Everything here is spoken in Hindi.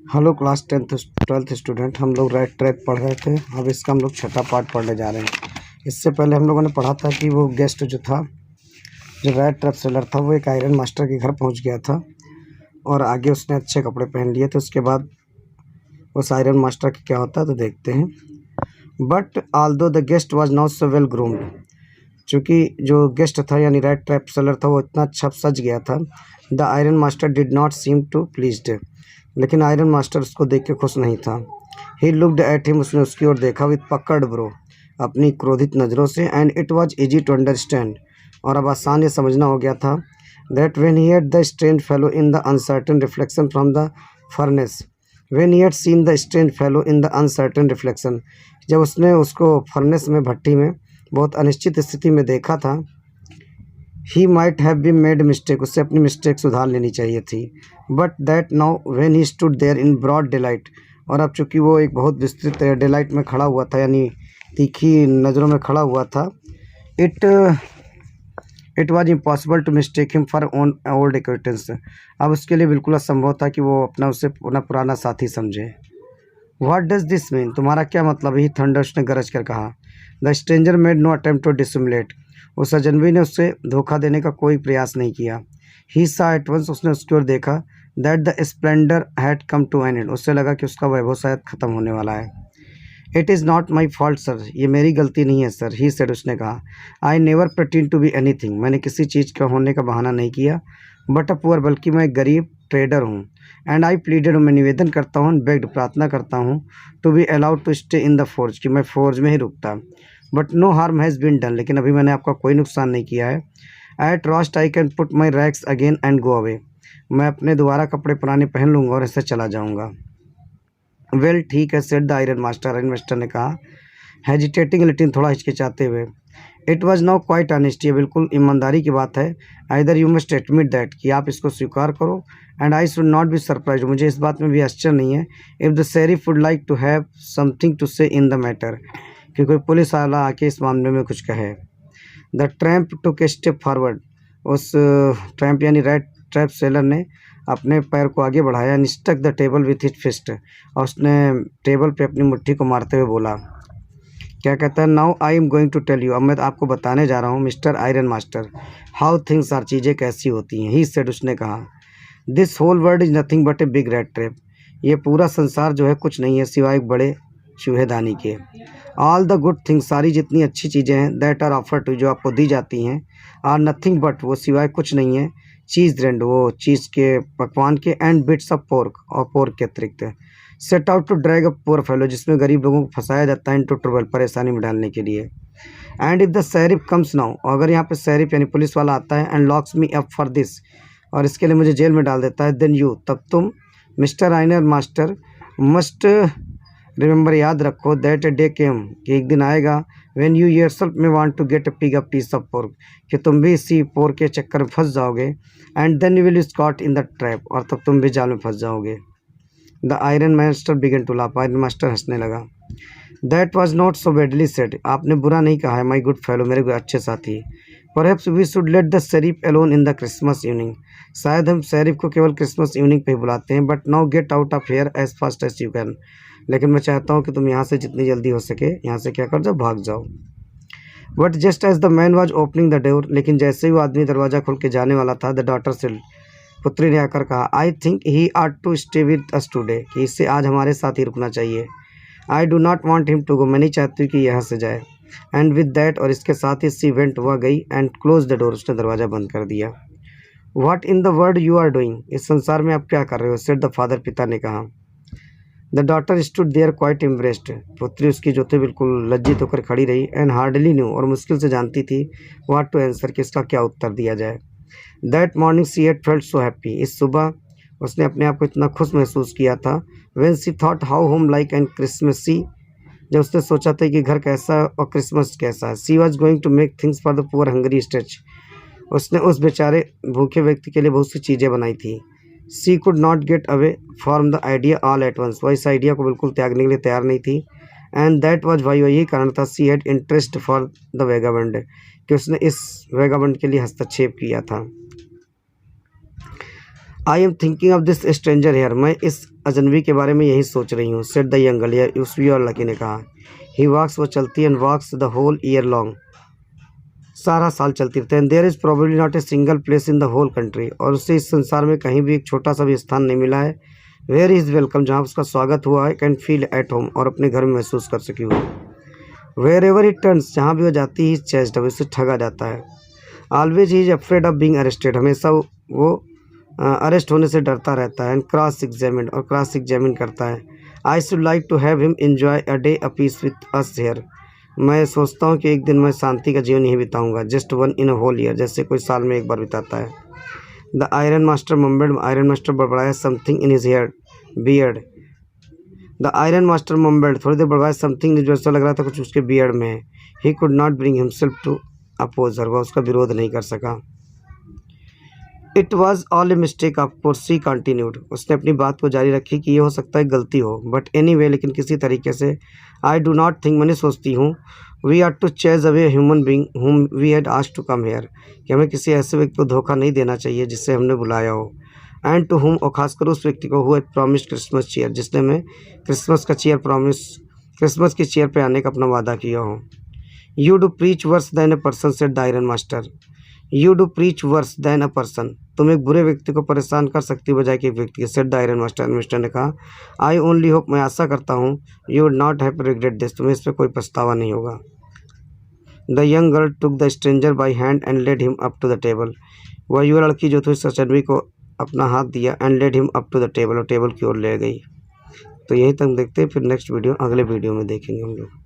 Hello class 10th 12th student. हम लोग राइट ट्रैप पढ़ रहे थे। अब इसका हम लोग छठा पार्ट पढ़ने जा रहे हैं। इससे पहले हम लोगों ने पढ़ा था कि वो गेस्ट जो था, जो राइट ट्रैप सेलर था, वो एक आयरन मास्टर के घर पहुंच गया था और आगे उसने अच्छे कपड़े पहन लिए थे। उसके बाद उस आयरन मास्टर का क्या होता है तो देखते हैं। But although the guest was not so well groomed, चूँकि जो गेस्ट था यानी राइट ट्रैप सेलर था वो इतना अच्छा सज गया था। The iron master did not seem to pleased, लेकिन आयरन मास्टर उसको देख के खुश नहीं था। ही लुक्ड एट हिम, उसने उसकी ओर देखा विद पकड़ ब्रो, अपनी क्रोधित नज़रों से। And it was easy to understand, और अब आसान ये समझना हो गया था। That when he had the strange fellow in the uncertain reflection from the furnace, when he had seen the strange fellow in the uncertain reflection, जब उसने उसको फर्नेस में, भट्टी में बहुत अनिश्चित स्थिति में देखा था। He might have be made mistake, उससे अपनी मिस्टेक सुधार लेनी चाहिए थी। But that now when he stood there in broad delight, और अब चूंकि वो एक बहुत विस्तृत डिलाइट में खड़ा हुआ था, यानी तीखी नज़रों में खड़ा हुआ था, it was impossible to mistake him for own old acquaintance, अब उसके लिए बिल्कुल असंभव था कि वो उसे अपना पुराना साथी समझे। व्हाट डज दिस मीन, तुम्हारा क्या मतलब है? थंडर, उसने गरज कर कहा। The stranger made no attempt to dissimulate, उस अजनबी ने उससे धोखा देने का कोई प्रयास नहीं किया। ही सा एट वंस, उसने उसकी ओर देखा। That the splendour had come to an end, उससे लगा कि उसका वैभव शायद ख़त्म होने वाला है। It is not my fault sir, ये मेरी गलती नहीं है सर। ही सेड, उसने कहा। I never pretend to be anything, मैंने किसी चीज़ का होने का बहाना नहीं किया। बट अ पुअर, बल्कि मैं एक गरीब ट्रेडर हूँ। एंड आई प्लीडेड, मैं निवेदन करता हूँ, बेग्ड, प्रार्थना करता हूँ, to be allowed to stay in the forge, कि मैं फोर्ज में ही रुकता। But no harm has been done, लेकिन अभी मैंने आपका कोई नुकसान नहीं किया है। At last I can put my racks again and go away, मैं अपने दोबारा कपड़े पुराने पहन लूँगा और ऐसे चला जाऊँगा। वेल ठीक है, said the iron master, iron master ने कहा, हेजिटेटिंग लिटिल, थोड़ा हिचकिचाते हुए। It was now quite honest, ये बिल्कुल ईमानदारी की बात है। Either you must admit that, कि आप इसको स्वीकार करो। And I should not be surprise, मुझे इस बात में भी आश्चर्य नहीं है। If the sheriff would like to have something to say in the matter, कि कोई पुलिस वाला आके इस मामले में कुछ कहे। The tramp took a step forward, उस ट्रैम्प यानी रेड ट्रैप सेलर ने अपने पैर को आगे बढ़ाया। And struck the table with his fist, और उसने टेबल पे अपनी मुट्ठी को मारते हुए बोला, क्या कहता है? Now I am going to tell you, अब मैं आपको बताने जा रहा हूँ mister ironmaster, how things are, चीज़ें कैसी होती हैं। ही सेड, उसने कहा। This whole world is nothing but a big rat trap, ये पूरा संसार जो है कुछ नहीं है सिवाय एक बड़े चूहेदानी के। ऑल द गुड थिंग्स, सारी जितनी अच्छी चीज़ें हैं, दैट आर ऑफर टू, जो आपको दी जाती हैं, आर नथिंग बट, वो सिवाय कुछ नहीं है, चीज़ रेंड, वो चीज़ के, पकवान के, एंड बिट्स ऑफ पोर्क, और पोर्क के अतिरिक्त। Set out to drag a poor fellow, जिसमें गरीब लोगों को फंसाया जाता है इनटू ट्रबल, परेशानी में डालने के लिए। And if the sheriff comes now, और अगर यहाँ पे शेरिफ यानी पुलिस वाला आता है, and locks me up for this, और इसके लिए मुझे जेल में डाल देता है, देन यू, तब तुम mister iron master must remember, याद रखो, दैट ए डे केम, कि एक दिन आएगा, when you yourself may want to get a pig a piece of pork, कि तुम भी इसी पोर्क के चक्कर में फंस जाओगे। And then you will caught in the trap, और तब तुम भी जाल में फंस जाओगे। The iron master began to laugh, ironmaster हंसने लगा। That was not so badly said, आपने बुरा नहीं कहा है, माई गुड फेलो, मेरे अच्छे साथी। Perhaps we should let the sheriff alone in the Christmas evening, शायद हम शेरिफ को केवल क्रिसमस इवनिंग पे ही बुलाते हैं। But now get out of here as fast as you can, लेकिन मैं चाहता हूँ कि तुम यहाँ से जितनी जल्दी हो सके, यहाँ से क्या कर जाओ, भाग जाओ। But just as the man was opening the door, लेकिन जैसे ही वो आदमी दरवाज़ा खोल के जाने वाला था, द डॉटर से, पुत्री ने आकर कहा, I think he ought to stay with us today, कि इससे आज हमारे साथ ही रुकना चाहिए। I do not want him to go, मैं नहीं चाहती कि यहाँ से जाए। एंड विद दैट, और इसके साथ ही सी वेंट, वह गई, एंड क्लोज द डोर, उसने दरवाज़ा बंद कर दिया। What in the world you are doing, इस संसार में आप क्या कर रहे हो? सेड द फादर, पिता ने कहा। The daughter stood there quite impressed, पुत्री उसकी जो थे बिल्कुल लज्जित होकर खड़ी रही। एंड हार्डली न्यू, और मुश्किल से जानती थी, व्हाट टू आंसर, कि इसका क्या उत्तर दिया जाए। That morning she had felt so happy, इस सुबह उसने अपने आप को इतना खुश महसूस किया था। When she thought how homelike and Christmassy, जब उसने सोचा था कि घर कैसा और क्रिसमस कैसा। She was going to make things for the poor hungry stretch, उसने उस बेचारे भूखे व्यक्ति के लिए बहुत सी चीज़ें बनाई थी। She could not get away from the idea all at once, वह इस आइडिया को बिल्कुल त्यागने के लिए तैयार नहीं थी। एंड दैट वाज वाई, यही कारण था, she had interest for the vagabond, कि उसने इस वेगाबंड के लिए हस्तक्षेप किया था। I am thinking of this stranger here, मैं इस अजनबी के बारे में यही सोच रही हूँ। सेड द यंग गर्ल, यार उस और लकी ने कहा। ही वॉक्स, वो चलती, and walks the whole year long, सारा साल चलती रहती है। There is probably not a single place in the whole country, और उसे इस संसार में कहीं भी एक छोटा सा भी स्थान नहीं मिला है। वेयर इज़ वेलकम, जहाँ उसका स्वागत हुआ है। कैन फील एट होम, और अपने घर में महसूस कर सकी हो। वेयर एवर इट टर्न्स, जहाँ भी वो जाती ही चेस्ड, अब उससे ठगा जाता है। Always he is afraid of being arrested, हमेशा वो अरेस्ट होने से डरता रहता है। एंड क्रॉस एग्जामिन, और क्रॉस एग्जामिन करता है। I should like to have him enjoy a day a peace with us here, मैं सोचता हूँ कि एक दिन मैं शांति का जीवन यही बिताऊंगा। Just one in a whole year, जैसे कोई साल में एक बार बिताता है। The iron master mumbled, iron master बड़बड़ाया। Something in his hair beard, the iron master mumbled, थोड़ी देर बड़बड़ाया। समथिंग, जैसा लग रहा था कुछ उसके बियर्ड में है। He could not bring himself to oppose her, वह उसका विरोध नहीं कर सका। It was all a mistake of course, she continued, उसने अपनी बात को जारी रखी कि ये हो सकता है गलती हो, बट एनी वे, लेकिन किसी तरीके से। आई डू नॉट थिंक, मैंने सोचती हूँ, we are to chase away human being whom we had asked to come here, कि हमें किसी ऐसे व्यक्ति को धोखा नहीं देना चाहिए जिससे हमने बुलाया हो। एंड टू हुम, और खासकर उस व्यक्ति को who had promised Christmas cheer, जिसने हमें क्रिसमस का चीयर क्रिसमस की चीयर पे आने का अपना वादा किया हो। You do preach verse then a person, said the iron master. You do preach verse then a person, तुम एक बुरे व्यक्ति को परेशान कर सकती हो बजाय कि एक व्यक्ति के, said the iron master, mister ने कहा। आई ओनली होप, मैं आशा करता हूँ, you would not have regret this, तुम्हें इस पर कोई पछतावा नहीं होगा। The young girl took the stranger by hand and led him up to the table, वह युवा लड़की जो थी सचनवी को अपना हाथ दिया। And led him up to the table, और टेबल की ओर ले गई। तो यहीं तक देखते हैं, फिर नेक्स्ट वीडियो अगले वीडियो में देखेंगे हम लोग।